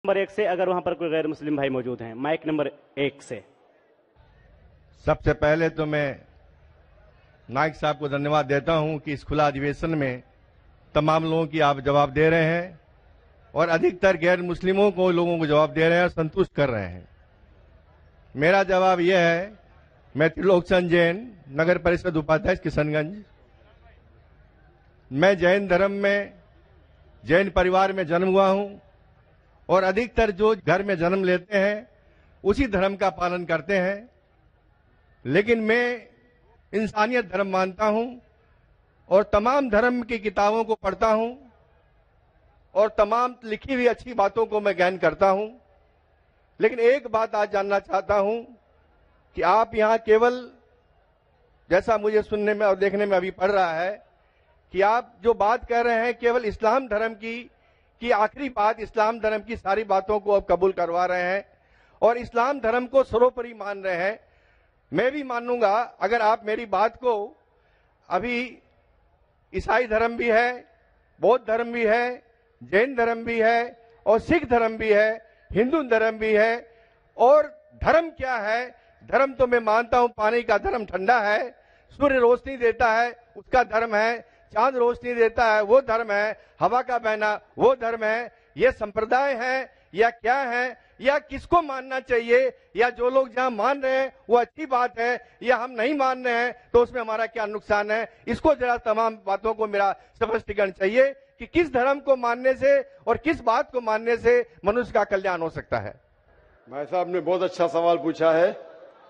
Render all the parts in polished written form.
Number 1 से, अगर वहां पर कोई गैर मुस्लिम भाई मौजूद हैं, माइक नंबर 1 से। सबसे पहले तो मैं नाइक साहब को धन्यवाद देता हूं कि इस खुला अधिवेशन में तमाम लोगों की आप जवाब दे रहे हैं और अधिकतर गैर मुस्लिमों को लोगों को जवाब दे रहे हैं और संतुष्ट कर रहे हैं। मेरा जवाब यह है, मैं त्रिलोकचंद जैन, नगर परिषद उपाध्यक्ष किशनगंज। मैं जैन धर्म में, जैन परिवार में जन्म हुआ हूं और अधिकतर जो घर में जन्म लेते हैं उसी धर्म का पालन करते हैं, लेकिन मैं इंसानियत धर्म मानता हूं और तमाम धर्म की किताबों को पढ़ता हूं और तमाम लिखी हुई अच्छी बातों को मैं ज्ञान करता हूं। लेकिन एक बात आज जानना चाहता हूं कि आप यहां केवल, जैसा मुझे सुनने में और देखने में अभी पड़ रहा है, कि आप जो बात कह रहे हैं केवल इस्लाम धर्म की आखिरी बात, इस्लाम धर्म की सारी बातों को आप कबूल करवा रहे हैं और इस्लाम धर्म को सर्वोपरि मान रहे हैं। मैं भी मानूंगा अगर आप मेरी बात को, अभी ईसाई धर्म भी है, बौद्ध धर्म भी है, जैन धर्म भी है और सिख धर्म भी है, हिंदू धर्म भी है। और धर्म क्या है? धर्म तो मैं मानता हूं पानी का धर्म ठंडा है, सूर्य रोशनी देता है उसका धर्म है, चांद रोशनी देता है वो धर्म है, हवा का बहना वो धर्म है। ये संप्रदाय है या क्या है, या किसको मानना चाहिए, या जो लोग जहां मान रहे हैं वो अच्छी बात है, या हम नहीं मान रहे हैं तो उसमें हमारा क्या नुकसान है? इसको जरा तमाम बातों को मेरा स्पष्टीकरण चाहिए कि किस धर्म को मानने से और किस बात को मानने से मनुष्य का कल्याण हो सकता है। भाई साहब ने बहुत अच्छा सवाल पूछा है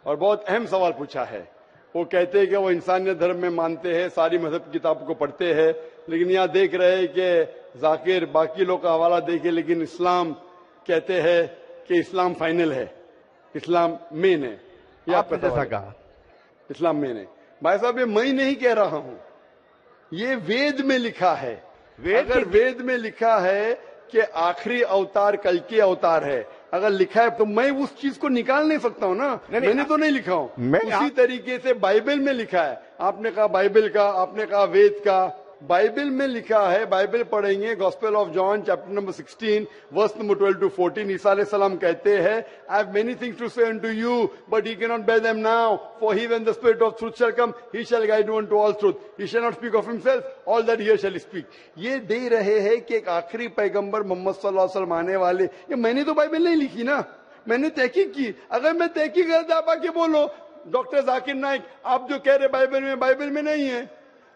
और बहुत अहम सवाल पूछा है। वो कहते हैं कि वो इंसानियत धर्म में मानते हैं, सारी मजहब की किताबों को पढ़ते हैं, लेकिन यहाँ देख रहे हैं कि जाकिर बाकी लोग का हवाला देखे, लेकिन इस्लाम कहते हैं कि इस्लाम फाइनल है, इस्लाम मेन है। ये आपने जैसा कहा, इस्लाम मेन है। भाई साहब, ये मैं नहीं कह रहा हूं, ये वेद में लिखा है। अगर वेद में लिखा है कि आखिरी अवतार कल के अवतार है, अगर लिखा है तो मैं उस चीज को निकाल नहीं सकता हूं ना। मैंने तो नहीं लिखा हूं, उसी तरीके से बाइबल में लिखा है। आपने कहा बाइबल का, आपने कहा वेद का, बाइबल में लिखा है। बाइबल पढ़ेंगे, Gospel of John chapter number 16 verse number 12 to 14, ईसा अलैहिस्सलाम कहते हैं, I have many things to say unto you, but he cannot bear them now, for he when the spirit of truth shall come, he shall guide you unto all truth, he shall not speak of himself, all that he shall speak। ये दे रहे हैं कि एक आखिरी पैगंबर मोहम्मद सल्लल्लाहु अलैहि वसल्लम आने वाले। ये मैंने तो बाइबल नहीं लिखी ना, मैंने तहकीक की। अगर मैं तहकीक करता, आप आके बोलो डॉक्टर जाकिर नाइक, आप जो कह रहे बाइबल में नहीं है,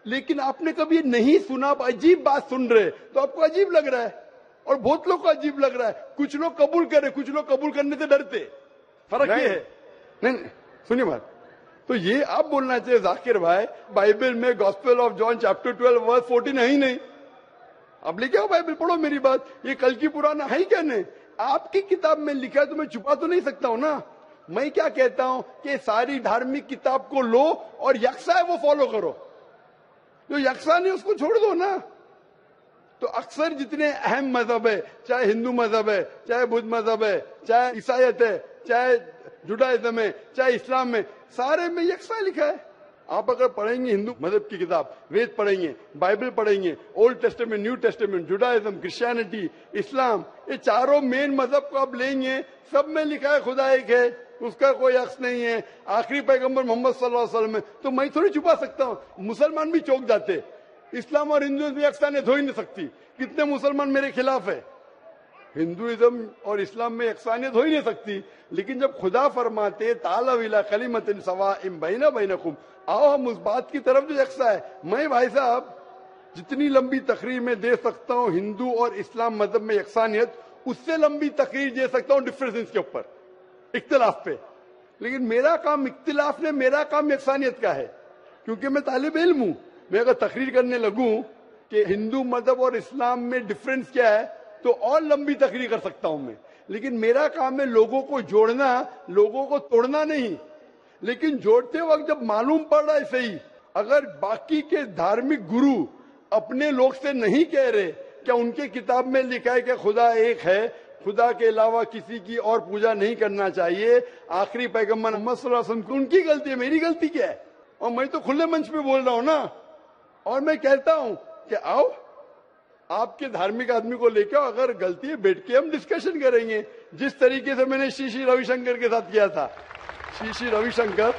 लेकिन आपने कभी नहीं सुना, आप अजीब बात सुन रहे तो आपको अजीब लग रहा है और बहुत लोग को अजीब लग रहा है। कुछ लोग कबूल कर रहे, कुछ लोग कबूल करने से डरते। फर्क ये है। नहीं, सुनिए बात, तो ये आप बोलना चाहिए जाकिर भाई, बाइबल में Gospel of John chapter 12 verse 14 है ही नहीं। अब लेके आओ बाइबल, पढ़ो मेरी बात। ये कल की पुराना है ही कहने, आपकी किताब में लिखा है तो मैं छुपा तो नहीं सकता हूं ना। मैं क्या कहता हूं कि सारी धार्मिक किताब को लो और यकसा है वो फॉलो करो, जो यकसा नहीं उसको छोड़ दो ना। तो अक्सर जितने अहम मजहब है, चाहे हिंदू मजहब है, चाहे बुद्ध मजहब है, चाहे ईसाईयत है, चाहे जुडाइज्म है, चाहे इस्लाम में, सारे में यकसा लिखा है। आप अगर पढ़ेंगे हिंदू मजहब की किताब, वेद पढ़ेंगे, बाइबल पढ़ेंगे, Old Testament, New Testament, Judaism, Christianity, Islam, ये चारों मेन मजहब को आप लेंगे, सब में लिखा है खुदा एक है, उसका कोई अक्स नहीं है, आखिरी पैगंबर मोहम्मद सल्लल्लाहु अलैहि वसल्लम है। तो मैं थोड़ी छुपा सकता हूं, मुसलमान भी चौंक जाते। इस्लाम और हिंदुइज्म में यकसानियत हो ही नहीं सकती। कितने मुसलमान मेरे खिलाफ है, हिंदुइज्म और इस्लाम में यकसानियत हो ही नहीं सकती। लेकिन जब खुदा फरमाते तालव इला कलिमतिन सवाइम बैना बैनकुम, आओ हम उस बात की तरफ जो यकसा है। मैं भाई साहब जितनी लंबी तकरीर में दे सकता हूं हिंदू और इस्लाम मजहब में यकसानियत, उससे लंबी तकरीर दे सकता हूं डिफरेंसेस के ऊपर, इख्तिलाफ पे। लेकिन मेरा काम इख्तिलाफ ने, मेरा काम यकसानियत का है, क्योंकि मैं तालिब इल्म हूं। मैं अगर तकरीर करने लगूं कि हिंदू मजहब और इस्लाम में डिफरेंस क्या है, तो और लंबी तकरीर कर सकता हूं मैं। लेकिन मेरा काम है लोगों को जोड़ना, लोगों को तोड़ना नहीं। लेकिन जोड़ते वक्त जब मालूम पड़ रहा है सही, अगर बाकी के धार्मिक गुरु अपने लोग से नहीं कह रहे, क्या उनके किताब में लिखा है कि खुदा एक है, खुदा के अलावा किसी की और पूजा नहीं करना चाहिए, आखिरी पैगंबर मोहम्मद सल्लल्लाहु अलैहि वसल्लम, उनकी गलती है, मेरी गलती क्या है? और मैं तो खुले मंच पे बोल रहा हूं ना। और मैं कहता हूं कि आओ आपके धार्मिक आदमी को लेकर अगर गलती है बैठ के हम डिस्कशन करेंगे, जिस तरीके से मैंने श्री रविशंकर के साथ किया था। श्री रविशंकर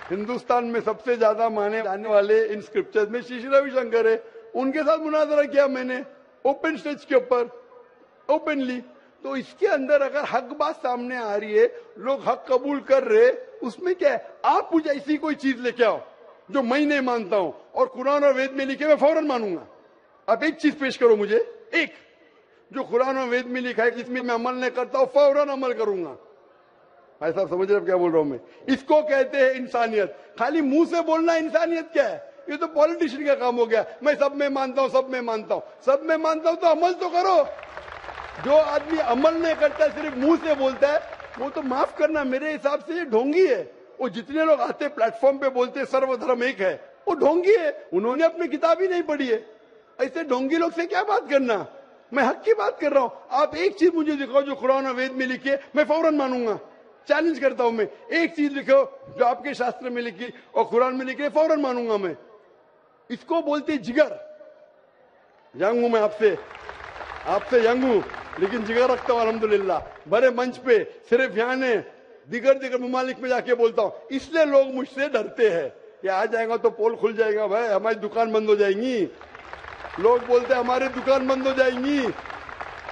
हिंदुस्तान में सबसे ज्यादा माने जाने वाले इन स्क्रिप्चर्स में श्री रविशंकर है। उनके साथ मुनाजरा किया मैंने ओपन स्टेज के ऊपर, ओपनली। तो इसके अंदर अगर हक बात सामने आ रही है, लोग हक कबूल कर रहे, उसमें क्या है? आप मुझे ऐसी कोई चीज लेके आओ जो मैं नहीं मानता हूं और कुरान और वेद में लिखे मैं फौरन मानूंगा। आप एक चीज पेश करो मुझे, एक जो कुरान और वेद में लिखा है जिसमें मैं अमल नहीं करता हूं, फौरन अमल करूंगा। भाई साहब समझ रहे क्या बोल रहा हूं मैं? इसको कहते हैं इंसानियत। खाली मुंह से बोलना इंसानियत क्या है? ये तो पॉलिटिशियन का काम हो गया। मैं सब में मानता हूं, सब में मानता हूं, सब में मानता हूं तो अमल तो करो। जो आदमी अमल नहीं करता, सिर्फ मुंह से बोलता है, वो तो माफ करना मेरे हिसाब से ये ढोंगी है। वो जितने लोग आते प्लेटफॉर्म पे बोलते सर्वधर्म एक है, वो ढोंगी है। उन्होंने अपनी किताब ही नहीं पढ़ी है। ऐसे ढोंगी लोग से क्या बात करना? मैं हक की बात कर रहा हूं। आप एक चीज मुझे दिखाओ जो कुरान और वेद में लिखी है, मैं फौरन मानूंगा। चैलेंज करता हूं मैं, एक चीज लिखो जो आपके शास्त्र में लिखी और कुरान में लिखी है, फौरन मानूंगा मैं। इसको बोलते जिगर। यंग हूं मैं आपसे यंग हूं, लेकिन जिगर रखता हूं अल्हम्दुलिल्लाह। बड़े मंच पे सिर्फ यहाँ ने दिगर ममालिक में जाके बोलता हूं, इसलिए लोग मुझसे डरते हैं। ये आ जाएगा तो पोल खुल जाएगा, भाई हमारी दुकान बंद हो जाएंगी। लोग बोलते हैं हमारी दुकान बंद हो जाएंगी।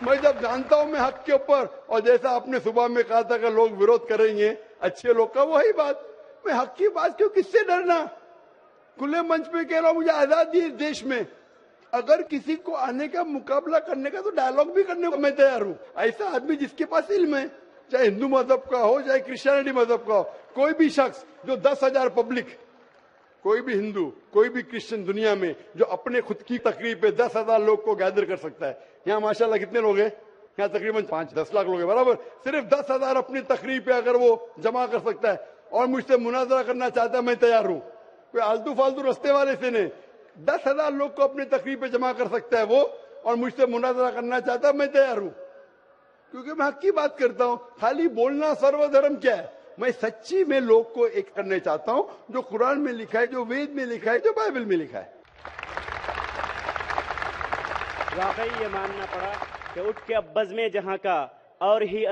मैं जब जानता हूं मैं हक के ऊपर, और जैसा आपने सुबह में कहा था कि लोग विरोध करेंगे अच्छे लोग का, वही बात। मैं हक की बात क्यों, किससे डरना? खुले मंच पे कह रहा हूं, मुझे आजादी है इस देश में। अगर किसी को आने का मुकाबला करने का तो डायलॉग भी करने को मैं तैयार हूं। ऐसा आदमी जिसके पास इल्म है, चाहे हिंदू मजहब का हो चाहे क्रिश्चियनिटी मजहब का हो, कोई भी शख्स जो 10,000 पब्लिक, कोई भी हिंदू कोई भी क्रिश्चियन दुनिया में जो अपने खुद की तकरीब पे 10,000 लोग को गैदर कर सकता है। यहाँ माशाल्लाह कितने लोग हैं? यहाँ तकरीबन 5-10 लाख लोग हैं, बराबर। सिर्फ 10,000 अपनी तकरीब पे अगर वो जमा कर सकता है और मुझसे मुनाजरा करना चाहता है, मैं तैयार हूं। कोई आलतू फालतू रस्ते वाले से नहीं, 10,000 लोग को अपनी तकरीब पे जमा कर सकता है वो, और मुझसे मुनाजरा करना चाहता है, मैं तैयार हूं। क्योंकि मैं हक की बात करता हूं। खाली बोलना सर्वधर्म क्या है? मैं सच्ची में लोग को एक करने चाहता हूं, जो कुरान में लिखा है, जो वेद में लिखा है, जो बाइबल में लिखा है। वाकई ये मानना पड़ा कि उठ के अब बज़्म जहां का और ही